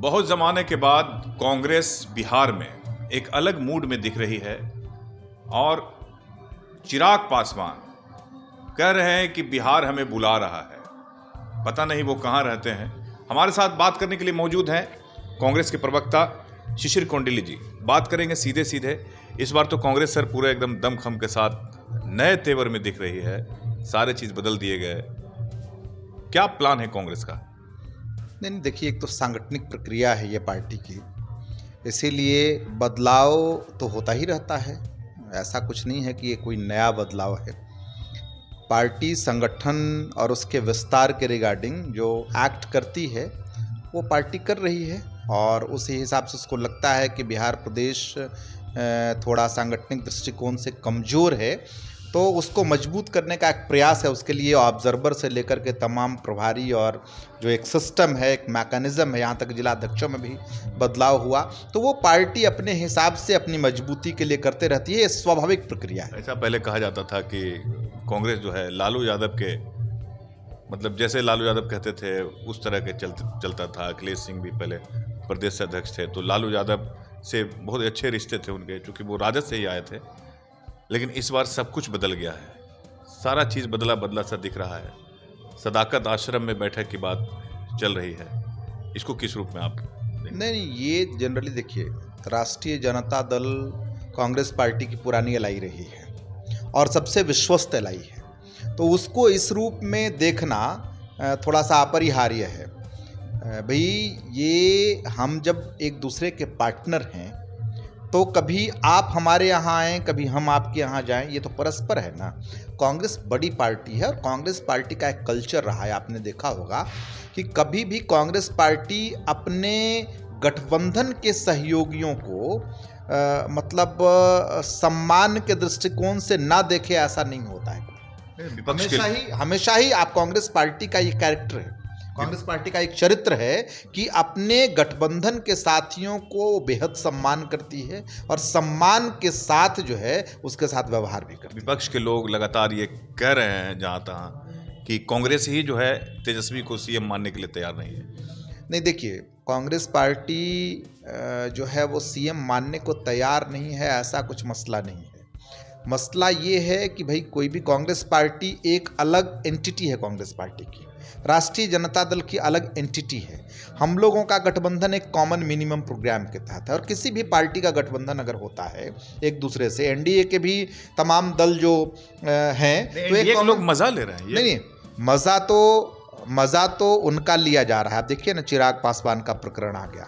बहुत ज़माने के बाद कांग्रेस बिहार में एक अलग मूड में दिख रही है और चिराग पासवान कह रहे हैं कि बिहार हमें बुला रहा है। पता नहीं वो कहाँ रहते हैं। हमारे साथ बात करने के लिए मौजूद हैं कांग्रेस के प्रवक्ता शिशिर कोंडिली जी। बात करेंगे सीधे सीधे। इस बार तो कांग्रेस सर पूरे एकदम दमखम के साथ नए तेवर में दिख रही है। सारे चीज़ बदल दिए गए। क्या प्लान है कांग्रेस का? नहीं, देखिए, एक तो सांगठनिक प्रक्रिया है ये पार्टी की, इसीलिए बदलाव तो होता ही रहता है। ऐसा कुछ नहीं है कि ये कोई नया बदलाव है। पार्टी संगठन और उसके विस्तार के रिगार्डिंग जो एक्ट करती है वो पार्टी कर रही है और उसी हिसाब से उसको लगता है कि बिहार प्रदेश थोड़ा सांगठनिक दृष्टिकोण से कमज़ोर है, तो उसको मजबूत करने का एक प्रयास है। उसके लिए ऑब्जर्वर से लेकर के तमाम प्रभारी और जो एक सिस्टम है, एक मैकेनिज़्म है, यहाँ तक जिला अध्यक्षों में भी बदलाव हुआ, तो वो पार्टी अपने हिसाब से अपनी मजबूती के लिए करते रहती है। ये स्वाभाविक प्रक्रिया है। ऐसा पहले कहा जाता था कि कांग्रेस जो है लालू यादव के, मतलब जैसे लालू यादव कहते थे उस तरह के चलता था। अखिलेश सिंह भी पहले प्रदेश अध्यक्ष थे, तो लालू यादव से बहुत अच्छे रिश्ते थे उनके, क्योंकि वो राजद से ही आए थे। लेकिन इस बार सब कुछ बदल गया है। सारा चीज़ बदला सा दिख रहा है। सदाकत आश्रम में बैठक की बात चल रही है। इसको किस रूप में आप नहीं, ये जनरली देखिए, राष्ट्रीय जनता दल कांग्रेस पार्टी की पुरानी एलाई रही है और सबसे विश्वस्त एलाई है, तो उसको इस रूप में देखना थोड़ा सा अपरिहार्य है। भाई, ये हम जब एक दूसरे के पार्टनर हैं तो कभी आप हमारे यहाँ आएँ, कभी हम आपके यहाँ जाएं, ये तो परस्पर है ना। कांग्रेस बड़ी पार्टी है और कांग्रेस पार्टी का एक कल्चर रहा है। आपने देखा होगा कि कभी भी कांग्रेस पार्टी अपने गठबंधन के सहयोगियों को सम्मान के दृष्टिकोण से ना देखे, ऐसा नहीं होता है। हमेशा ही आप कांग्रेस पार्टी का ये कैरेक्टर है, कांग्रेस पार्टी का एक चरित्र है कि अपने गठबंधन के साथियों को बेहद सम्मान करती है और सम्मान के साथ जो है उसके साथ व्यवहार भी करती है। विपक्ष के लोग लगातार ये कह रहे हैं जहाँ तहाँ कि कांग्रेस ही जो है तेजस्वी को सीएम मानने के लिए तैयार नहीं है। नहीं, देखिए, कांग्रेस पार्टी जो है वो सीएम मानने को तैयार नहीं है, ऐसा कुछ मसला नहीं है। मसला ये है कि भाई, कोई भी कांग्रेस पार्टी एक अलग एंटिटी है। कांग्रेस पार्टी की राष्ट्रीय जनता दल की अलग एंटिटी है। हम लोगों का गठबंधन एक कॉमन मिनिमम प्रोग्राम के तहत है और किसी भी पार्टी का गठबंधन अगर होता है एक दूसरे से, एनडीए के भी तमाम दल जो हैं, तो एक लोग मजा ले रहे हैं। नहीं, मज़ा तो उनका लिया जा रहा है। आप देखिए ना, चिराग पासवान का प्रकरण आ गया,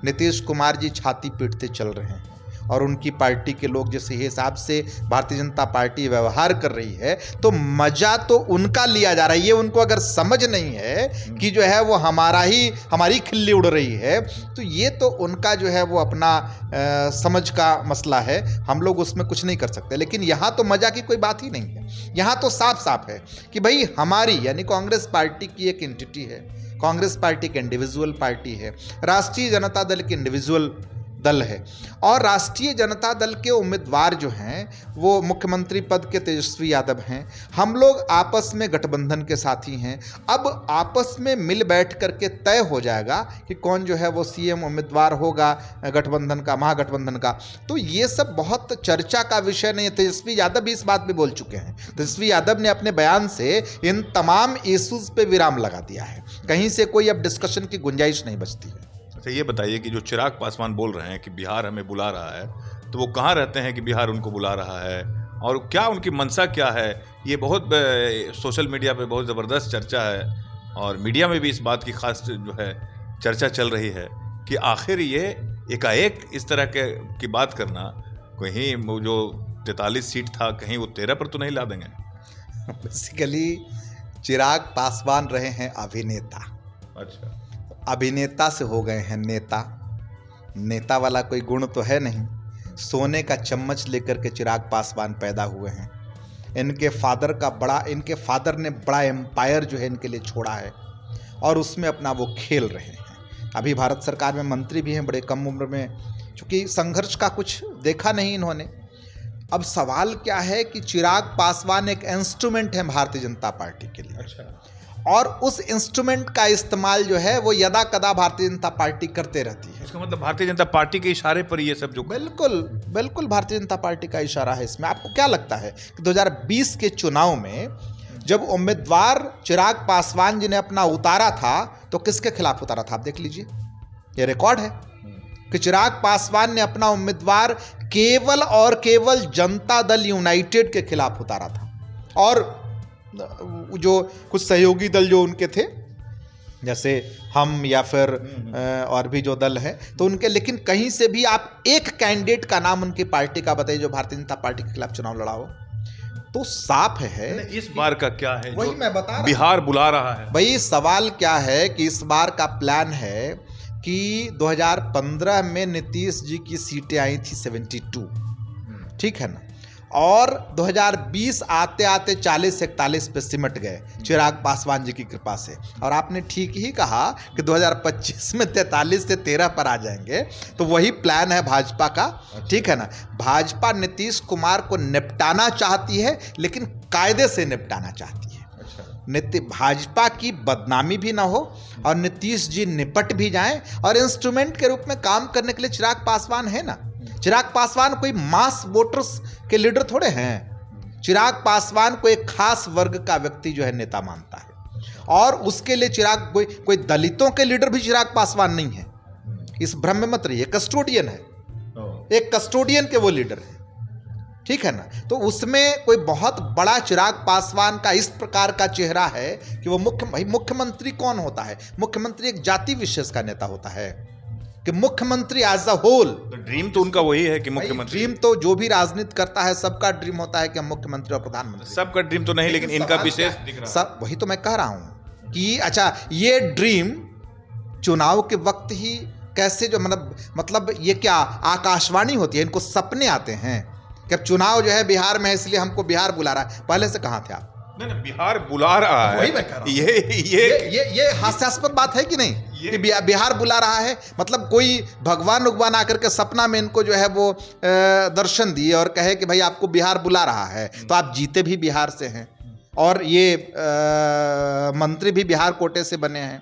नीतीश कुमार जी छाती पीटते चल रहे हैं और उनकी पार्टी के लोग जिस हिसाब से भारतीय जनता पार्टी व्यवहार कर रही है, तो मजा तो उनका लिया जा रहा है। ये उनको अगर समझ नहीं है कि जो है वो हमारी खिल्ली उड़ रही है, तो ये तो उनका जो है वो अपना समझ का मसला है। हम लोग उसमें कुछ नहीं कर सकते। लेकिन यहाँ तो मजा की कोई बात ही नहीं है। यहाँ तो साफ साफ है कि भाई, हमारी यानी कांग्रेस पार्टी की एक एंटिटी है। कांग्रेस पार्टी की इंडिविजुअल पार्टी है, राष्ट्रीय जनता दल की इंडिविजुअल दल है और राष्ट्रीय जनता दल के उम्मीदवार जो हैं वो मुख्यमंत्री पद के तेजस्वी यादव हैं। हम लोग आपस में गठबंधन के साथी हैं। अब आपस में मिल बैठ करके तय हो जाएगा कि कौन जो है वो सीएम उम्मीदवार होगा गठबंधन का, महागठबंधन का। तो ये सब बहुत चर्चा का विषय नहीं है। तेजस्वी यादव भी इस बात पे बोल चुके हैं। तेजस्वी यादव ने अपने बयान से इन तमाम इश्यूज पे विराम लगा दिया है। कहीं से कोई अब डिस्कशन की गुंजाइश नहीं बचती है। अच्छा, ये बताइए कि जो चिराग पासवान बोल रहे हैं कि बिहार हमें बुला रहा है, तो वो कहाँ रहते हैं कि बिहार उनको बुला रहा है और क्या उनकी मंशा क्या है? ये बहुत सोशल मीडिया पे बहुत ज़बरदस्त चर्चा है और मीडिया में भी इस बात की खास जो है चर्चा चल रही है कि आखिर ये एकाएक इस तरह की बात करना, कहीं वो जो 43 सीट था कहीं वो 13 पर तो नहीं ला देंगे? बेसिकली चिराग पासवान रहे हैं अभिनेता। अच्छा, अभिनेता से हो गए हैं नेता। नेता वाला कोई गुण तो है नहीं। सोने का चम्मच लेकर के चिराग पासवान पैदा हुए हैं। इनके फादर ने बड़ा एम्पायर जो है इनके लिए छोड़ा है और उसमें अपना वो खेल रहे हैं। अभी भारत सरकार में मंत्री भी हैं, बड़े कम उम्र में, चूँकि संघर्ष का कुछ देखा नहीं इन्होंने। अब सवाल क्या है कि चिराग पासवान एक इंस्ट्रूमेंट है भारतीय जनता पार्टी के लिए। अच्छा। और उस इंस्ट्रूमेंट का इस्तेमाल जो है वो यदा कदा भारतीय जनता पार्टी करते रहती है। इसका मतलब भारतीय जनता पार्टी के इशारे पर ये सब जो बिल्कुल बिल्कुल भारतीय जनता पार्टी का इशारा है इसमें। आपको क्या लगता है कि 2020 के चुनाव में जब उम्मीदवार चिराग पासवान जी ने अपना उतारा था तो किसके खिलाफ उतारा था? आप देख लीजिए, ये रिकॉर्ड है कि चिराग पासवान ने अपना उम्मीदवार केवल और केवल जनता दल यूनाइटेड के खिलाफ उतारा था। और जो कुछ सहयोगी दल जो उनके थे, जैसे हम या फिर और भी जो दल है, तो उनके, लेकिन कहीं से भी आप एक कैंडिडेट का नाम उनकी पार्टी का बताइए जो भारतीय जनता पार्टी के खिलाफ चुनाव लड़ा हो। तो साफ है इस बार का क्या है, वही मैं बता रहा हूं। बिहार बुला रहा है। भाई सवाल क्या है कि इस बार का प्लान है कि 2015 में नीतीश जी की सीटें आई थी 72, ठीक है ना, और 2020 आते आते 40-41 पे सिमट गए चिराग पासवान जी की कृपा से। और आपने ठीक ही कहा कि 2025 में 43 से 13 पर आ जाएंगे। तो वही प्लान है भाजपा का, ठीक है ना। भाजपा नीतीश कुमार को निपटाना चाहती है, लेकिन कायदे से निपटाना चाहती है। भाजपा की बदनामी भी ना हो और नीतीश जी निपट भी जाएं, और इंस्ट्रूमेंट के रूप में काम करने के लिए चिराग पासवान है ना। चिराग पासवान कोई मास वोटर्स के लीडर थोड़े हैं। चिराग पासवान को एक खास वर्ग का व्यक्ति जो है नेता मानता है, और उसके लिए चिराग कोई दलितों के लीडर भी चिराग पासवान नहीं है, इस भ्रम में मत रहिए। कस्टोडियन है, एक कस्टोडियन के वो लीडर है, ठीक है ना। तो उसमें कोई बहुत बड़ा चिराग पासवान का इस प्रकार का चेहरा है कि वो मुख्यमंत्री कौन होता है? मुख्यमंत्री एक जाति विशेष का नेता होता है, कि मुख्यमंत्री एज अ होल। ड्रीम तो उनका वही है कि मुख्यमंत्री। ड्रीम तो जो भी राजनीति करता है सबका ड्रीम होता है कि हम मुख्यमंत्री और प्रधानमंत्री। सबका ड्रीम तो नहीं, लेकिन इनका विशेष दिख रहा है। सब वही तो मैं कह रहा हूं कि अच्छा, ये ड्रीम चुनाव के वक्त ही कैसे जो मतलब ये क्या आकाशवाणी होती है? इनको सपने आते हैं कि अब चुनाव जो है बिहार में है इसलिए हमको बिहार बुला रहा है। पहले से कहाँ थे आप? नहीं, बिहार बुला रहा है, वही मैं कह रहा हूं। ये हास्यास्पद बात है कि नहीं कि बिहार बुला रहा है? मतलब कोई भगवान आकर के सपना में इनको जो है वो दर्शन दिए और कहे कि भाई आपको बिहार बुला रहा है। तो आप जीते भी बिहार से हैं, और ये मंत्री भी बिहार कोटे से बने हैं।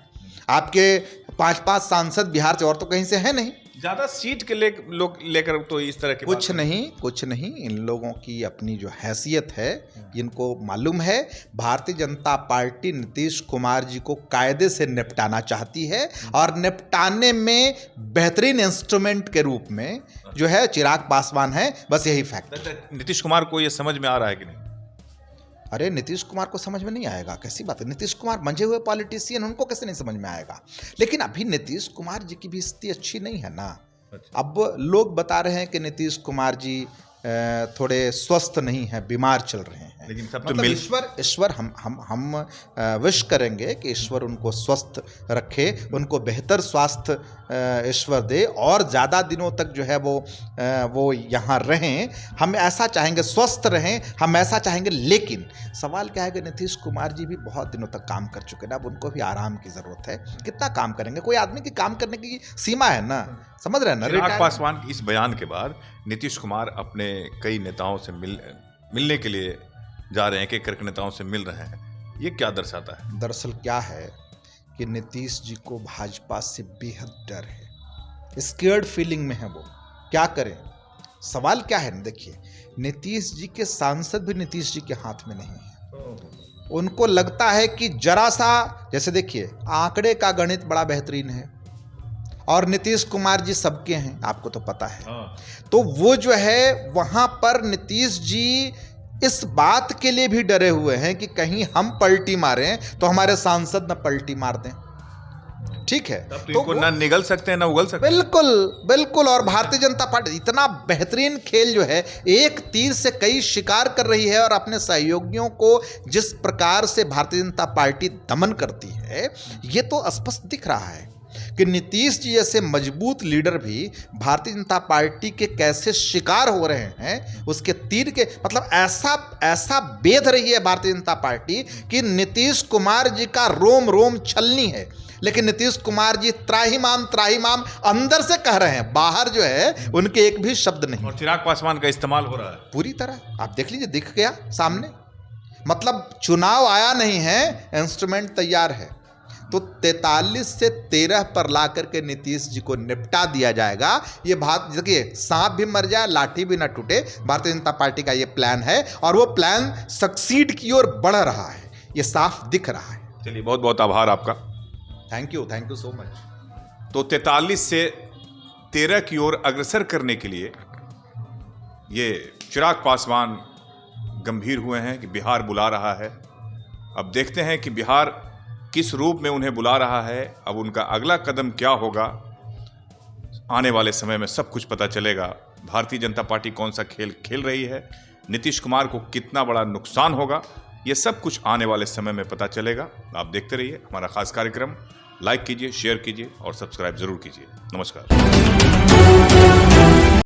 आपके 5-5 सांसद बिहार से, और तो कहीं से है नहीं। ज्यादा सीट के लोग लेकर तो इस तरह की कुछ नहीं। इन लोगों की अपनी जो हैसियत है, इनको मालूम है भारतीय जनता पार्टी नीतीश कुमार जी को कायदे से निपटाना चाहती है, और निपटाने में बेहतरीन इंस्ट्रूमेंट के रूप में जो है चिराग पासवान है। बस यही फैक्ट है। नीतीश कुमार को ये समझ में आ रहा है कि नहीं? अरे नीतीश कुमार को समझ में नहीं आएगा, कैसी बात है? नीतीश कुमार मंझे हुए पॉलिटिशियन, उनको कैसे नहीं समझ में आएगा? लेकिन अभी नीतीश कुमार जी की भी स्थिति अच्छी नहीं है ना। अब लोग बता रहे हैं कि नीतीश कुमार जी थोड़े स्वस्थ नहीं हैं, बीमार चल रहे हैं। लेकिन सब तो मतलब ईश्वर हम विश करेंगे कि ईश्वर उनको स्वस्थ रखे, उनको बेहतर स्वास्थ्य ईश्वर दे, और ज़्यादा दिनों तक जो है वो यहाँ रहें। हम ऐसा चाहेंगे, स्वस्थ रहें, हम ऐसा चाहेंगे। लेकिन सवाल क्या है कि नीतीश कुमार जी भी बहुत दिनों तक काम कर चुके हैं, अब उनको भी आराम की ज़रूरत है। कितना काम करेंगे? कोई आदमी की काम करने की सीमा है ना, समझ रहे हैं ना। चिराग पासवान की इस बयान के बाद नीतीश कुमार अपने कई नेताओं से मिलने के लिए जा रहे हैं, कि करके नेताओं से मिल रहे हैं। ये क्या दर्शाता है? दरअसल क्या है कि नीतीश जी को भाजपा से बेहद डर है, स्केयर्ड फीलिंग में है वो। क्या करें? सवाल क्या है ना, देखिए, नीतीश जी के सांसद भी नीतीश जी के हाथ में नहीं है। उनको लगता है कि जरा सा, जैसे देखिए, आंकड़े का गणित बड़ा बेहतरीन है, और नीतीश कुमार जी सबके हैं, आपको तो पता है। तो वो जो है वहाँ पर नीतीश जी इस बात के लिए भी डरे हुए हैं कि कहीं हम पलटी मारें तो हमारे सांसद न पलटी मार दें, ठीक है? तो ना निगल सकते हैं ना उगल सकते हैं। बिल्कुल। और भारतीय जनता पार्टी इतना बेहतरीन खेल जो है, एक तीर से कई शिकार कर रही है, और अपने सहयोगियों को जिस प्रकार से भारतीय जनता पार्टी दमन करती है, ये तो स्पष्ट दिख रहा है कि नीतीश जी जैसे मजबूत लीडर भी भारतीय जनता पार्टी के कैसे शिकार हो रहे हैं, उसके तीर के। मतलब ऐसा बेध रही है भारतीय जनता पार्टी कि नीतीश कुमार जी का रोम रोम छलनी है, लेकिन नीतीश कुमार जी त्राहिमाम अंदर से कह रहे हैं, बाहर जो है उनके एक भी शब्द नहीं। और चिराग पासवान का इस्तेमाल हो रहा है पूरी तरह। आप देख लीजिए, दिख गया सामने। मतलब चुनाव आया नहीं है, इंस्ट्रूमेंट तैयार है। तो 43 से 13 पर ला करके नीतीश जी को निपटा दिया जाएगा। ये बात देखिए, सांप भी मर जाए लाठी भी ना टूटे, भारतीय जनता पार्टी का ये प्लान है और वो प्लान सक्सीड की ओर बढ़ रहा है, ये साफ दिख रहा है। चलिए, बहुत बहुत आभार आपका। Thank you so much. तो 43 से 13 की ओर अग्रसर करने के लिए ये चिराग पासवान गंभीर हुए हैं कि बिहार बुला रहा है। अब देखते हैं कि बिहार किस रूप में उन्हें बुला रहा है। अब उनका अगला कदम क्या होगा, आने वाले समय में सब कुछ पता चलेगा। भारतीय जनता पार्टी कौन सा खेल खेल रही है, नीतीश कुमार को कितना बड़ा नुकसान होगा, ये सब कुछ आने वाले समय में पता चलेगा। आप देखते रहिए हमारा खास कार्यक्रम। लाइक कीजिए, शेयर कीजिए और सब्सक्राइब जरूर कीजिए। नमस्कार।